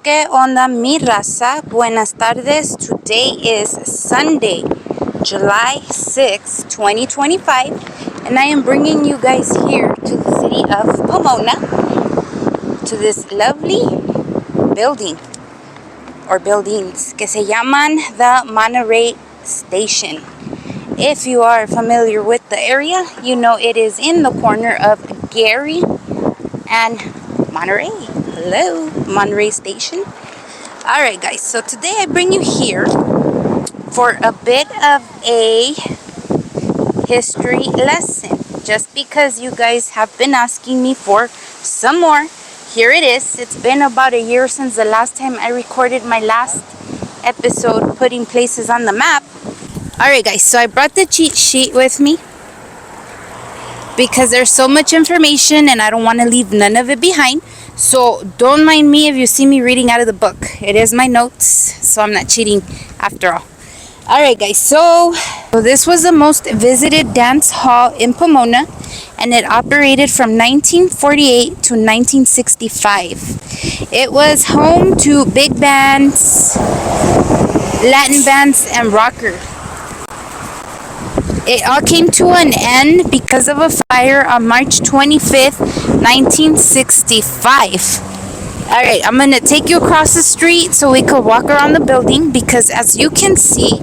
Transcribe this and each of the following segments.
¿Qué onda, mi raza? Buenas tardes. Today is Sunday, July 6, 2025, and I am bringing you guys here to the city of Pomona, to this lovely building, or buildings, que se llaman the Monterey Station. If you are familiar with the area, you know it is in the corner of Gary and Monterey. Hello, Monterey Station. Alright guys, so today I bring you here for a bit of a history lesson. Just because you guys have been asking me for some more, here it is. It's been about a year since the last time I recorded my last episode putting places on the map. Alright guys, so I brought the cheat sheet with me because there's so much information and I don't want to leave none of it behind. So don't mind me if you see me reading out of the book. It is my notes, so I'm not cheating after all. Alright guys, so this was the most visited dance hall in Pomona, and it operated from 1948 to 1965. It was home to big bands, Latin bands, and rocker. It all came to an end because of a fire on March 25th, 1965. Alright, I'm going to take you across the street so we could walk around the building, because as you can see,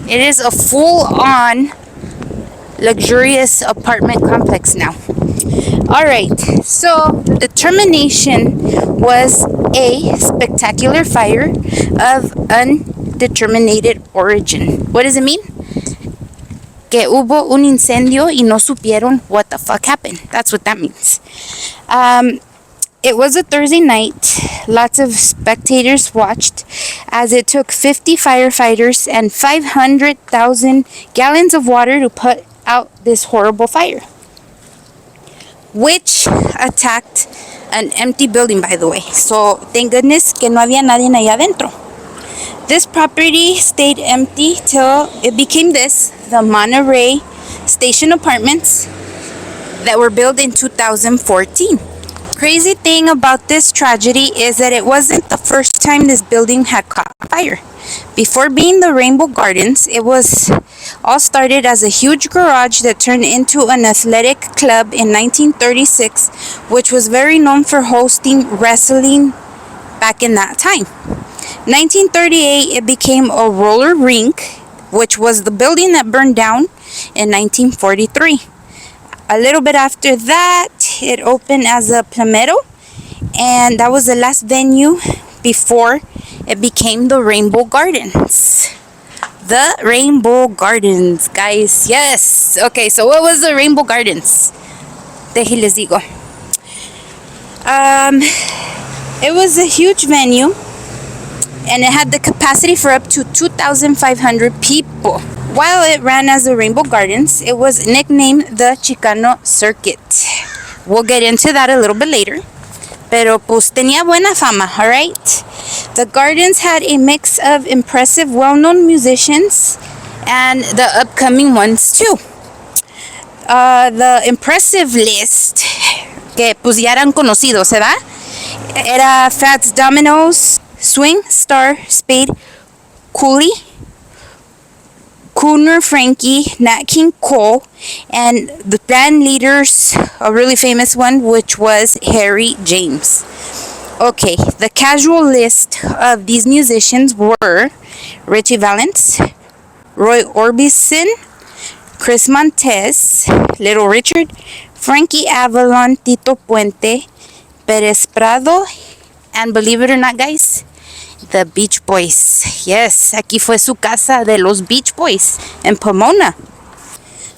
it is a full-on luxurious apartment complex now. Alright, so the termination was a spectacular fire of undetermined origin. What does it mean? Que hubo un incendio y no supieron what the fuck happened. That's what that means. It was a Thursday night. Lots of spectators watched as it took 50 firefighters and 500,000 gallons of water to put out this horrible fire, which attacked an empty building, by the way. So thank goodness que no había nadie allá adentro. This property stayed empty till it became the Monterey Station Apartments, that were built in 2014. Crazy thing about this tragedy is that it wasn't the first time this building had caught fire. Before being the Rainbow Gardens, it was all started as a huge garage that turned into an athletic club in 1936, which was very known for hosting wrestling back in that time. 1938, it became a roller rink, which was the building that burned down in 1943. A little bit after that, it opened as a Palmetto, and that was the last venue before it became the Rainbow Gardens. The Rainbow Gardens, guys. Yes. Okay, so what was the Rainbow Gardens? Deje les digo. It was a huge venue, and it had the capacity for up to 2,500 people. While it ran as the Rainbow Gardens, it was nicknamed the Chicano Circuit. We'll get into that a little bit later. Pero pues tenía buena fama, alright? The gardens had a mix of impressive, well-known musicians and the upcoming ones too. The impressive list, que pues ya eran conocidos, ¿verdad? Era Fats Domino's, Swing, Star, Spade, Cooley, Cooner Frankie, Nat King Cole, and the band leaders, a really famous one, which was Harry James. Okay, the casual list of these musicians were Richie Valens, Roy Orbison, Chris Montez, Little Richard, Frankie Avalon, Tito Puente, Perez Prado, and believe it or not, guys, the Beach Boys. Yes, aquí fue su casa de los Beach Boys in Pomona.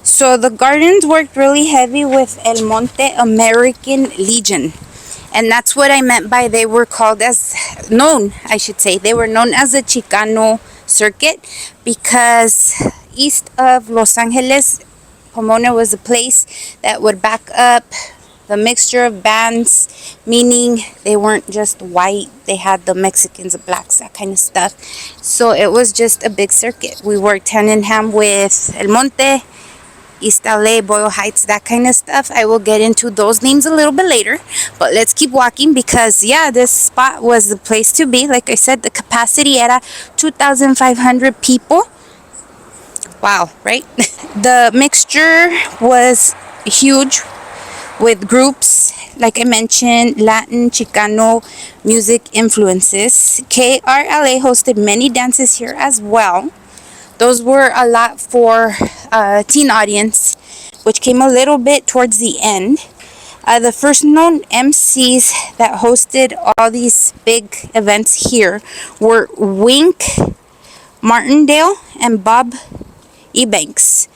So the gardens worked really heavy with El Monte American Legion. And that's what I meant by they were known as the Chicano Circuit, because east of Los Angeles, Pomona was a place that would back up the mixture of bands, meaning they weren't just white, they had the Mexicans, the blacks, that kind of stuff. So it was just a big circuit. We worked hand in hand with El Monte East LA, Boyle Heights, that kind of stuff. I will get into those names a little bit later, but let's keep walking because yeah, this spot was the place to be. Like I said, the capacity era 2,500 people. Wow, right? The mixture was huge with groups, like I mentioned, Latin, Chicano music influences. KRLA hosted many dances here as well. Those were a lot for teen audience, which came a little bit towards the end. The first known MCs that hosted all these big events here were Wink Martindale and Bob Ebanks.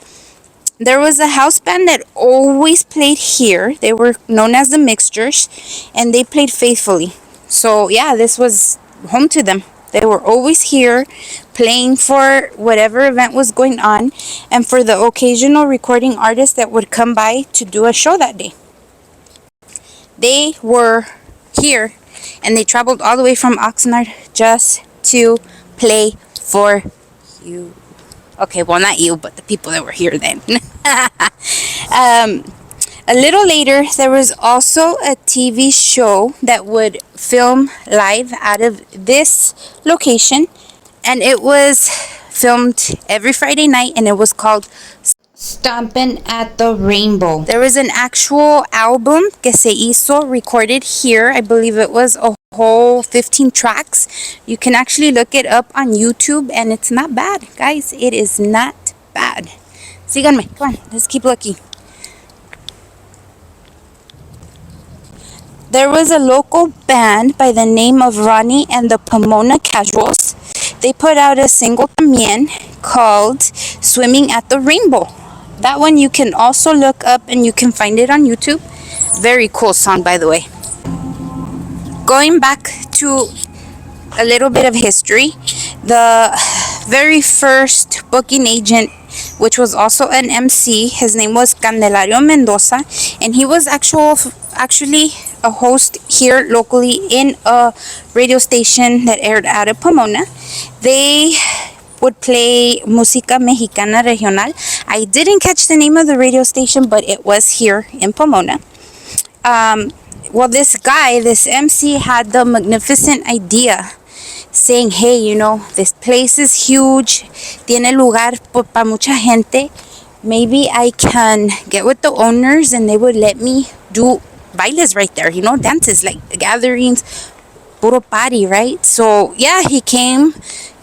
There was a house band that always played here. They were known as the Mixtures, and they played faithfully. So yeah, this was home to them. They were always here playing for whatever event was going on and for the occasional recording artist that would come by to do a show that day. They were here and they traveled all the way from Oxnard just to play for you. Okay, well, not you, but the people that were here then. A little later, there was also a TV show that would film live out of this location, and it was filmed every Friday night, and it was called Stompin' at the Rainbow. There was an actual album que se hizo, recorded here. I believe it was a whole 15 tracks. You can actually look it up on YouTube, and it's not bad, guys. It is not bad. Síganme. Come on, let's keep looking. There was a local band by the name of Ronnie and the Pomona Casuals. They put out a single también called Swimming at the Rainbow. That one you can also look up and you can find it on YouTube. Very cool song, by the way. Going back to a little bit of history, the very first booking agent, which was also an MC, his name was Candelario Mendoza, and he was actually a host here locally in a radio station that aired out of Pomona. They would play Música Mexicana Regional. I didn't catch the name of the radio station, but it was here in Pomona. Well, this guy, this MC, had the magnificent idea saying, hey, you know, this place is huge, tiene lugar para mucha gente. Maybe I can get with the owners and they would let me do bailes right there, you know, dances, like gatherings, puro party, right? So yeah, he came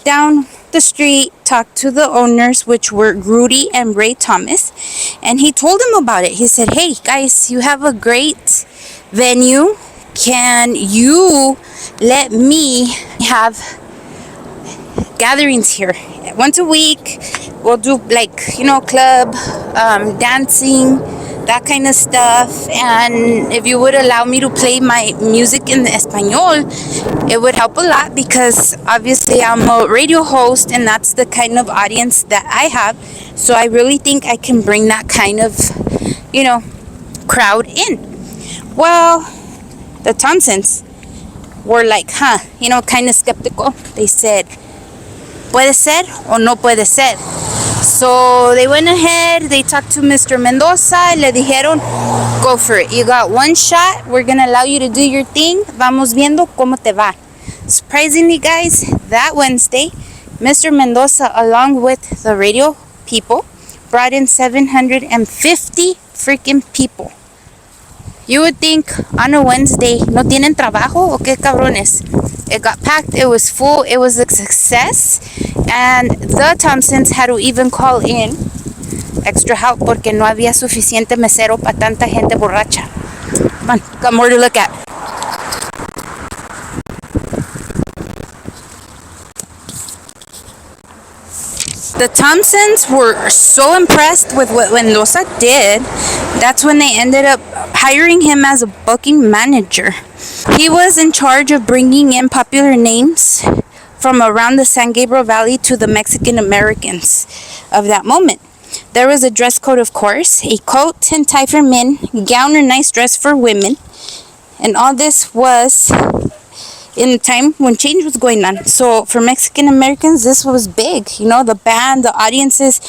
down the street, talked to the owners, which were Grudy and Ray Thomas, and he told them about it. He said, hey guys, you have a great venue. Can you let me have gatherings here once a week? We'll do, like, you know, club, dancing, that kind of stuff. And if you would allow me to play my music in Espanol, it would help a lot, because obviously I'm a radio host and that's the kind of audience that I have. So I really think I can bring that kind of, you know, crowd in. Well, the Thompsons were like, you know, kind of skeptical. They said, puede ser o no puede ser. So they went ahead, they talked to Mr. Mendoza, le dijeron, go for it. You got one shot, we're going to allow you to do your thing. Vamos viendo cómo te va. Surprisingly, guys, that Wednesday, Mr. Mendoza, along with the radio people, brought in 750 freaking people. You would think on a Wednesday, no tienen trabajo o qué cabrones. It got packed, it was full, it was a success, and the Thompsons had to even call in extra help porque no había suficiente mesero para tanta gente borracha. Come on, got more to look at. The Thompsons were so impressed with what Mendoza did, that's when they ended up hiring him as a booking manager. He was in charge of bringing in popular names from around the San Gabriel Valley to the Mexican Americans of that moment. There was a dress code, of course, a coat and tie for men, gown or nice dress for women, and all this was in the time when change was going on. So for Mexican Americans, this was big. You know, the band, the audiences,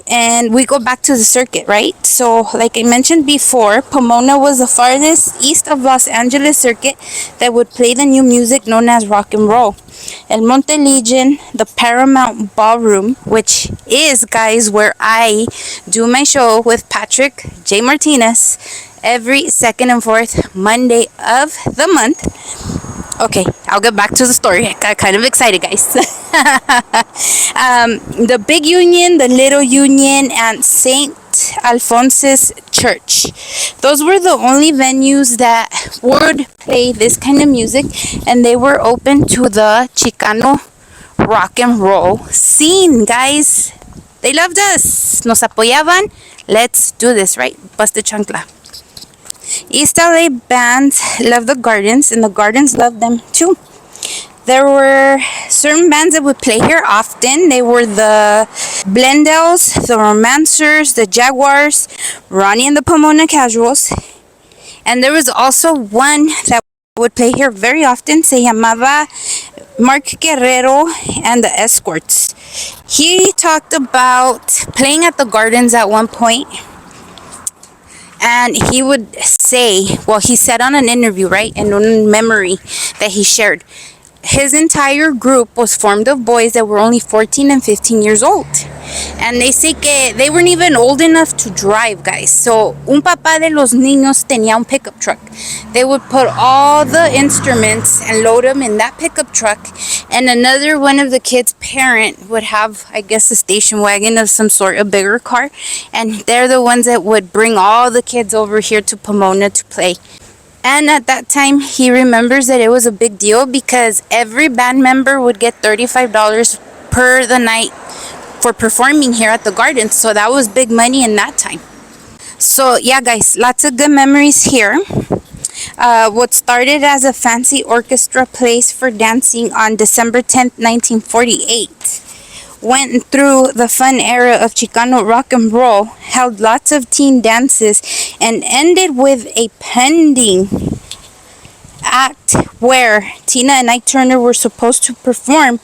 and we go back to the circuit, right? So like I mentioned before, Pomona was the farthest east of Los Angeles circuit that would play the new music known as rock and roll. El Monte Legion, the Paramount Ballroom, which is, guys, where I do my show with Patrick J. Martinez every second and fourth Monday of the month. Okay, I'll get back to the story. I got kind of excited, guys. The Big Union, the Little Union, and St. Alphonsus Church. Those were the only venues that would play this kind of music, and they were open to the Chicano rock and roll scene, guys. They loved us. Nos apoyaban. Let's do this, right? Bust the chancla. East LA bands loved the Gardens, and the Gardens loved them too. There were certain bands that would play here often. They were the Blendells, the Romancers, the Jaguars, Ronnie and the Pomona Casuals. And there was also one that would play here very often. Se llamaba Mark Guerrero and the Escorts. He talked about playing at the Gardens at one point. And he would say, well, he said on an interview, right, and on a memory that he shared, his entire group was formed of boys that were only 14 and 15 years old. And they say que they weren't even old enough to drive, guys. So, un papá de los niños tenía un pickup truck. They would put all the instruments and load them in that pickup truck. And another one of the kids' parent would have, I guess, a station wagon of some sort, a bigger car. And they're the ones that would bring all the kids over here to Pomona to play. And at that time, he remembers that it was a big deal because every band member would get $35 per the night for performing here at the Gardens. So that was big money in that time. So yeah, guys, lots of good memories here. What started as a fancy orchestra place for dancing on December 10th, 1948, went through the fun era of Chicano rock and roll, held lots of teen dances, and ended with a pending act where Tina and Ike Turner were supposed to perform,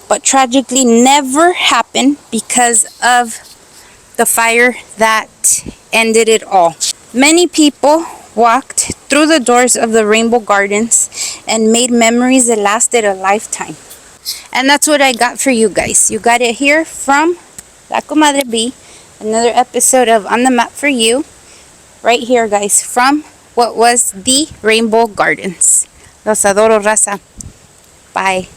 but tragically never happened because of the fire that ended it all. Many people walked through the doors of the Rainbow Gardens and made memories that lasted a lifetime. And that's what I got for you guys. You got it here from La Comadre B. Another episode of On the Map for You. Right here, guys, from what was the Rainbow Gardens. Los adoro, raza. Bye.